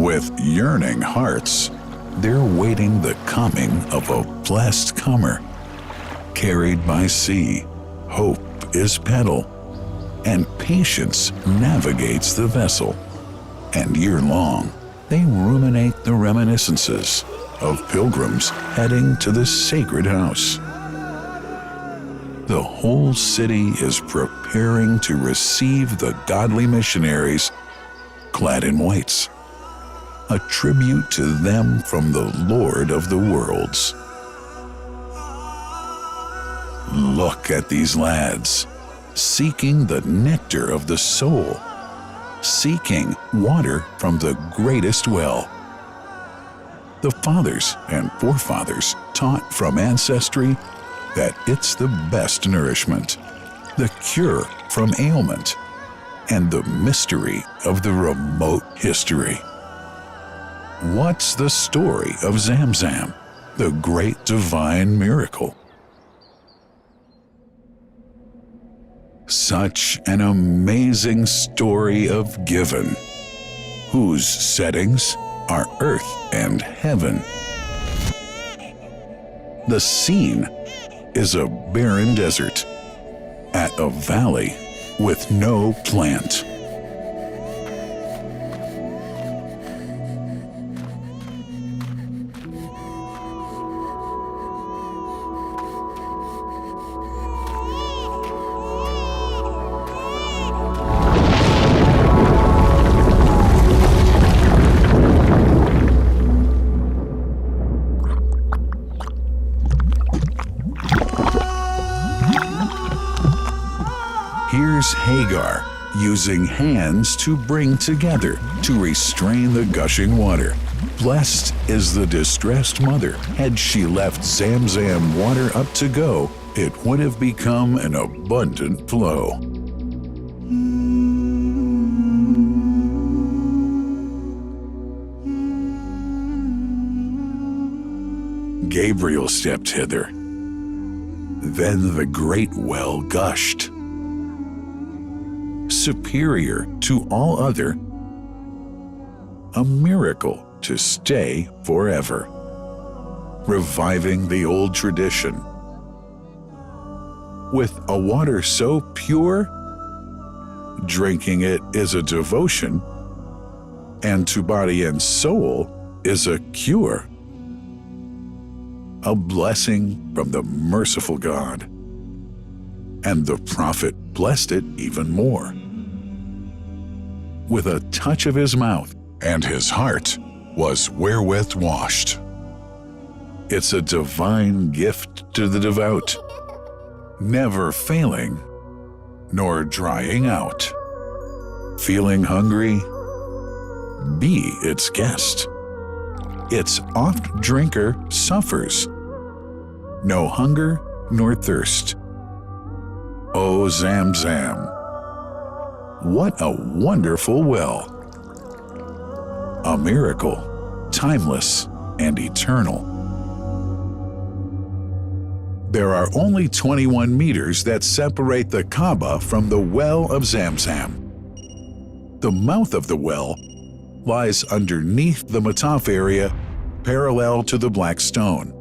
With yearning hearts, they're waiting the coming of a blessed comer. Carried by sea, hope is paddle, and patience navigates the vessel. And year-long, they ruminate the reminiscences of pilgrims heading to the sacred house. The whole city is preparing to receive the godly missionaries clad in whites, a tribute to them from the Lord of the worlds. Look at these lads, seeking the nectar of the soul, seeking water from the greatest well. The fathers and forefathers taught from ancestry that it's the best nourishment, the cure from ailment, and the mystery of the remote history. What's the story of Zamzam, the great divine miracle? Such an amazing story of giving, whose settings are earth and heaven. The scene is a barren desert at a valley with no plant. Here's Hagar using hands to bring together, to restrain the gushing water. Blessed is the distressed mother. Had she left Zamzam water up to go, it would have become an abundant flow. Gabriel stepped hither. Then the great well gushed, superior to all other, a miracle to stay forever, reviving the old tradition. With a water so pure, drinking it is a devotion, and to body and soul is a cure, a blessing from the merciful God. And the prophet blessed it even more. With a touch of his mouth, and his heart was wherewith washed. It's a divine gift to the devout, never failing nor drying out. Feeling hungry? Be its guest. Its oft drinker suffers no hunger nor thirst. O Zamzam, what a wonderful well! A miracle, timeless and eternal. There are only 21 meters that separate the Kaaba from the well of Zamzam. The mouth of the well lies underneath the Mataf area, parallel to the Black Stone.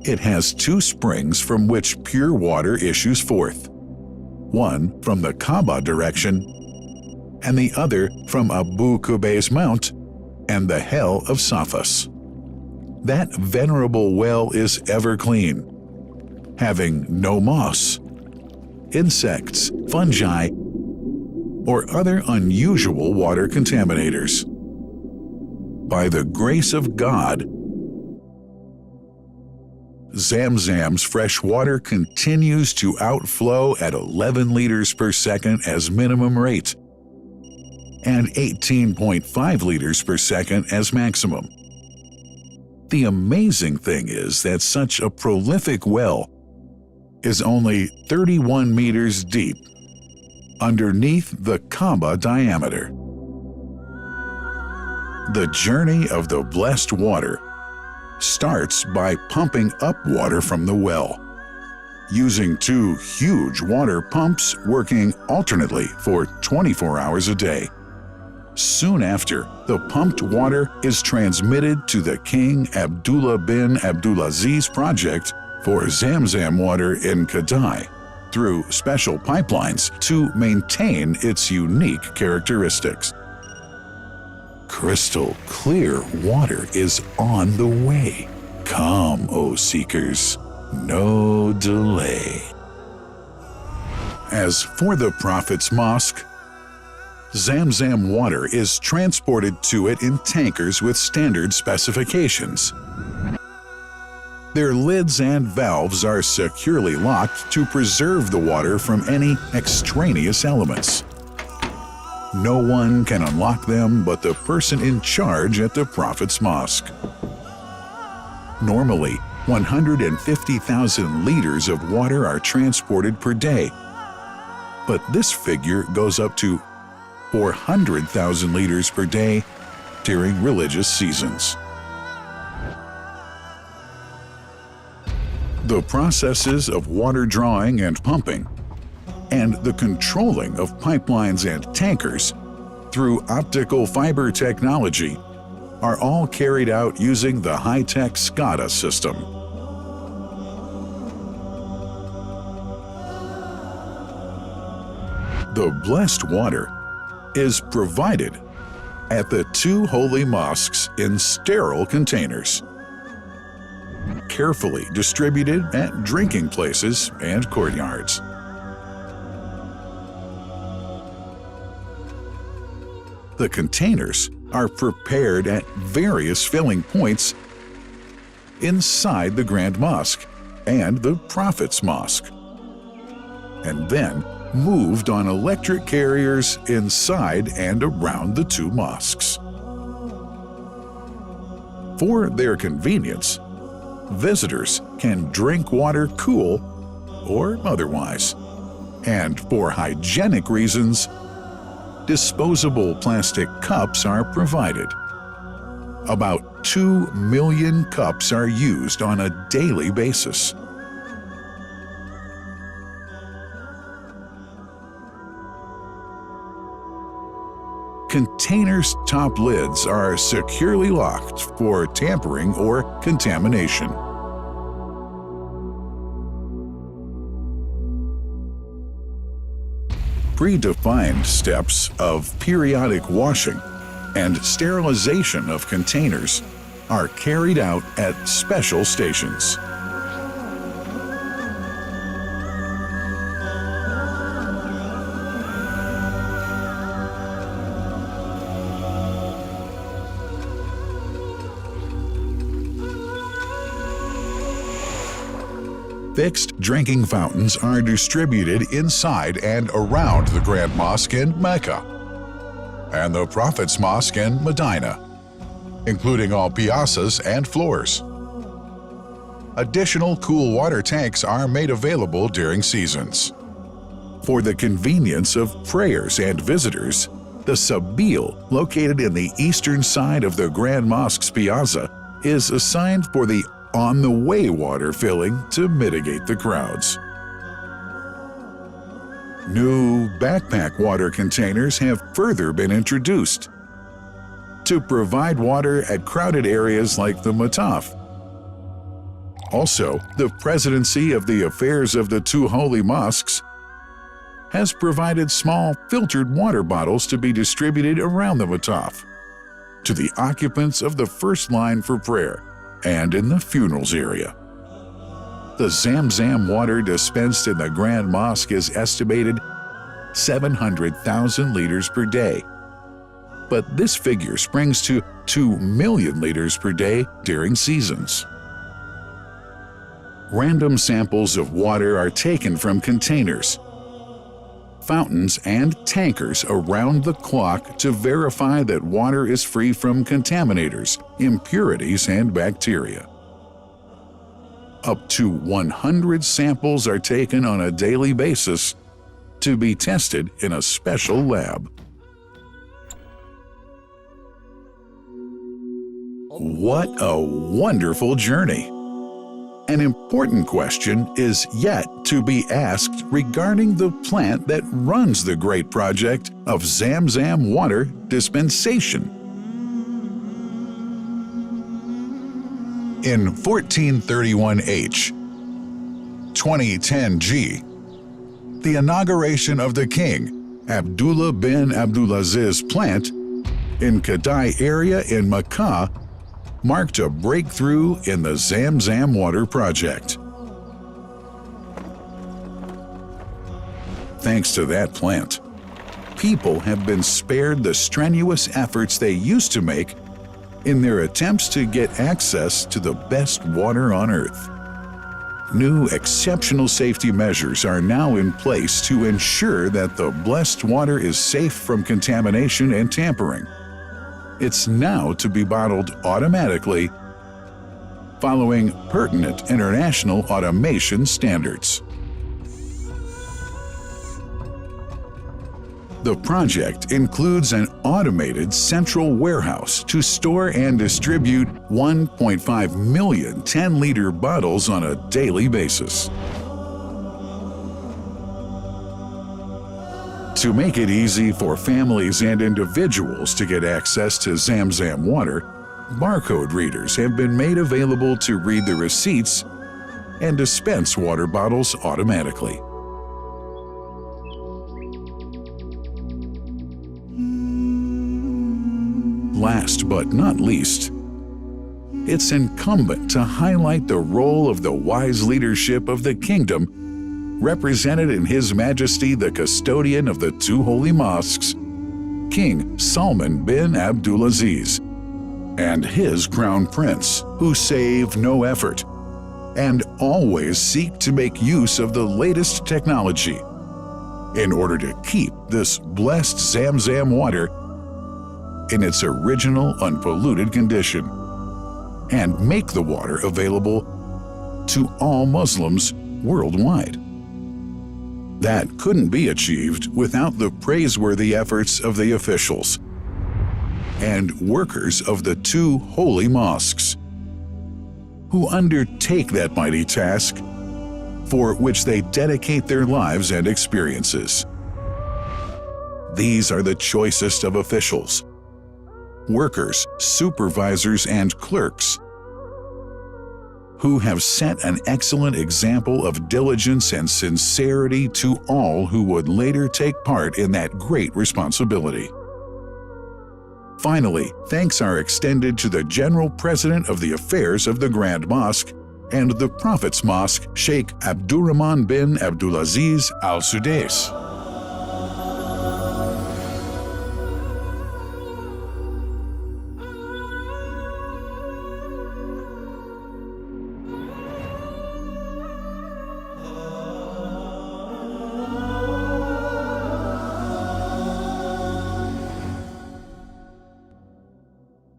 It has two springs from which pure water issues forth, one from the Kaaba direction, and the other from Abu Qubay's Mount and the Hell of Safas. That venerable well is ever clean, having no moss, insects, fungi, or other unusual water contaminators. By the grace of God, Zamzam's fresh water continues to outflow at 11 liters per second as minimum rate and 18.5 liters per second as maximum. The amazing thing is that such a prolific well is only 31 meters deep underneath the Kaaba diameter. The journey of the blessed water starts by pumping up water from the well, using two huge water pumps working alternately for 24 hours a day. Soon after, the pumped water is transmitted to the King Abdullah bin Abdulaziz project for Zamzam water in Kadai through special pipelines to maintain its unique characteristics. Crystal clear water is on the way. Come, O seekers, no delay. As for the Prophet's Mosque, Zamzam water is transported to it in tankers with standard specifications. Their lids and valves are securely locked to preserve the water from any extraneous elements. No one can unlock them but the person in charge at the Prophet's Mosque. Normally, 150,000 liters of water are transported per day, but this figure goes up to 400,000 liters per day during religious seasons. The processes of water drawing and pumping, and the controlling of pipelines and tankers through optical fiber technology are all carried out using the high-tech SCADA system. The blessed water is provided at the two holy mosques in sterile containers, carefully distributed at drinking places and courtyards. The containers are prepared at various filling points inside the Grand Mosque and the Prophet's Mosque, and then moved on electric carriers inside and around the two mosques. For their convenience, visitors can drink water cool or otherwise, and for hygienic reasons, disposable plastic cups are provided. About 2 million cups are used on a daily basis. Containers' top lids are securely locked for tampering or contamination. Predefined steps of periodic washing and sterilization of containers are carried out at special stations. Fixed drinking fountains are distributed inside and around the Grand Mosque in Mecca and the Prophet's Mosque in Medina, including all piazzas and floors. Additional cool water tanks are made available during seasons. For the convenience of prayers and visitors, the Sabil, located in the eastern side of the Grand Mosque's piazza, is assigned for the on-the-way water filling to mitigate the crowds. New backpack water containers have further been introduced to provide water at crowded areas like the Mataf. Also, the Presidency of the Affairs of the Two Holy Mosques has provided small filtered water bottles to be distributed around the Mataf to the occupants of the first line for prayer and in the funerals area. The Zamzam water dispensed in the Grand Mosque is estimated 700,000 liters per day, but this figure springs to 2 million liters per day during seasons. Random samples of water are taken from containers, fountains, and tankers around the clock to verify that water is free from contaminators, impurities, and bacteria. Up to 100 samples are taken on a daily basis to be tested in a special lab. What a wonderful journey! An important question is yet to be asked regarding the plant that runs the great project of Zamzam water dispensation. In 1431H, 2010G, the inauguration of the king, Abdullah bin Abdulaziz plant in Kadai area in Makkah marked a breakthrough in the Zamzam water project. Thanks to that plant, people have been spared the strenuous efforts they used to make in their attempts to get access to the best water on earth. New exceptional safety measures are now in place to ensure that the blessed water is safe from contamination and tampering. It's now to be bottled automatically following pertinent international automation standards. The project includes an automated central warehouse to store and distribute 1.5 million 10-liter bottles on a daily basis. To make it easy for families and individuals to get access to Zamzam water, barcode readers have been made available to read the receipts and dispense water bottles automatically. Last but not least, it's incumbent to highlight the role of the wise leadership of the kingdom, represented in His Majesty the custodian of the two holy mosques, King Salman bin Abdulaziz, and his crown prince, who save no effort and always seek to make use of the latest technology in order to keep this blessed Zamzam water in its original unpolluted condition and make the water available to all Muslims worldwide. That couldn't be achieved without the praiseworthy efforts of the officials and workers of the two holy mosques, who undertake that mighty task for which they dedicate their lives and experiences. These are the choicest of officials, workers, supervisors, and clerks, who have set an excellent example of diligence and sincerity to all who would later take part in that great responsibility. Finally, thanks are extended to the General President of the Affairs of the Grand Mosque and the Prophet's Mosque, Sheikh Abdurrahman bin Abdulaziz Al Sudais.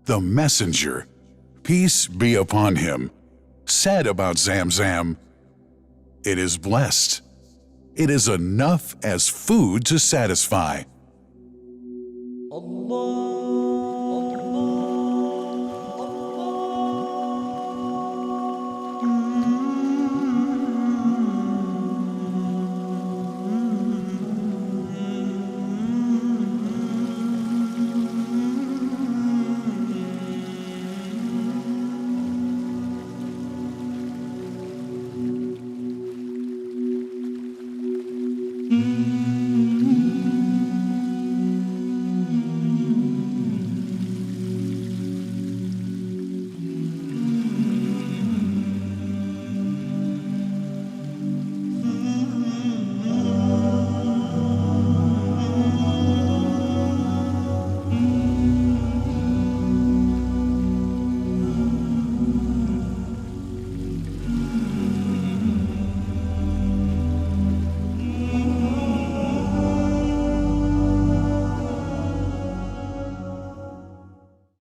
The Messenger, peace be upon him, said about Zamzam, "It is blessed. It is enough as food to satisfy." Allah.